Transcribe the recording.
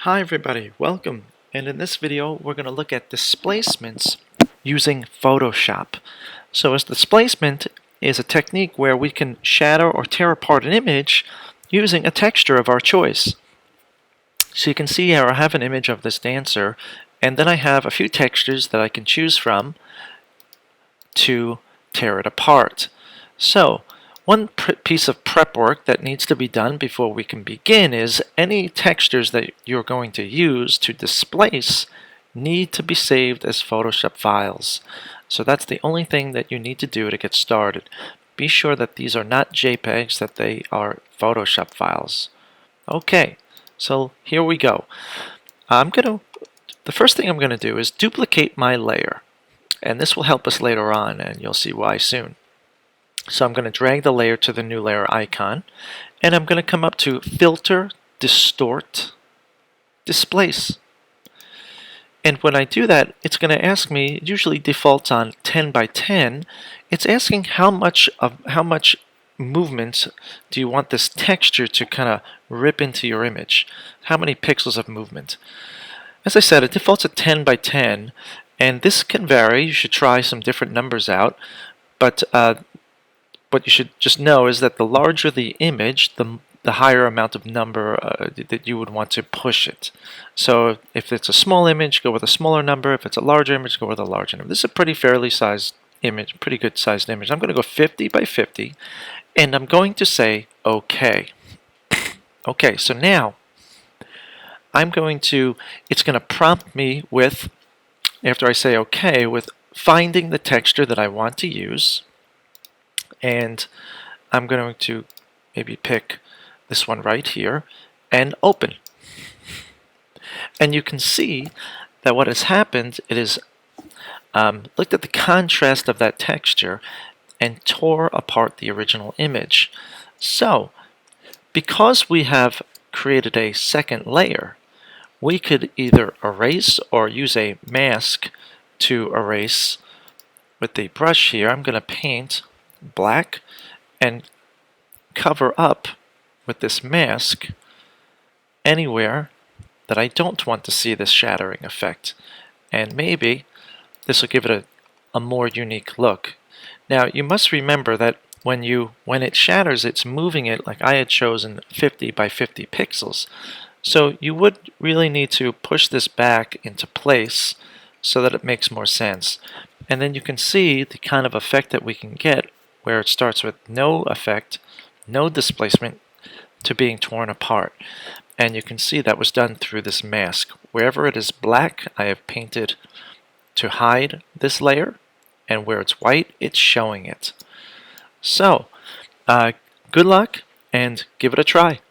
Hi everybody, welcome. And in this video we're going to look at displacements using Photoshop. So a displacement is a technique where we can shatter or tear apart an image using a texture of our choice. So you can see here I have an image of this dancer, and then I have a few textures that I can choose from to tear it apart. So one piece of prep work that needs to be done before we can begin is any textures that you're going to use to displace need to be saved as Photoshop files. So that's the only thing that you need to do to get started. Be sure that these are not JPEGs, that they are Photoshop files. Okay, so here we go. The first thing I'm going to do is duplicate my layer. And this will help us later on, and you'll see why soon. So I'm going to drag the layer to the new layer icon, and I'm going to come up to Filter, Distort, Displace. And when I do that, it's going to ask me, it usually defaults on 10 by 10, it's asking how much movement do you want this texture to kind of rip into your image? How many pixels of movement? As I said, it defaults at 10 by 10, and this can vary. You should try some different numbers out, but what you should just know is that the larger the image, the higher amount of number that you would want to push it. So if it's a small image, go with a smaller number. If it's a larger image, go with a larger number. This is a pretty fairly sized image, pretty good sized image. I'm going to go 50 by 50, and I'm going to say OK. Okay, so now it's going to prompt me with, after I say OK, with finding the texture that I want to use, and I'm going to maybe pick this one right here and open. And you can see that what has happened, it is looked at the contrast of that texture and tore apart the original image. So because we have created a second layer, we could either erase or use a mask to erase. With the brush here, I'm going to paint black and cover up with this mask anywhere that I don't want to see this shattering effect. And maybe this will give it a more unique look. Now you must remember that when it shatters, it's moving it like I had chosen 50 by 50 pixels. So you would really need to push this back into place so that it makes more sense. And then you can see the kind of effect that we can get where it starts with no effect, no displacement, to being torn apart. And you can see that was done through this mask. Wherever it is black, I have painted to hide this layer, and where it's white, it's showing it. So, good luck and give it a try.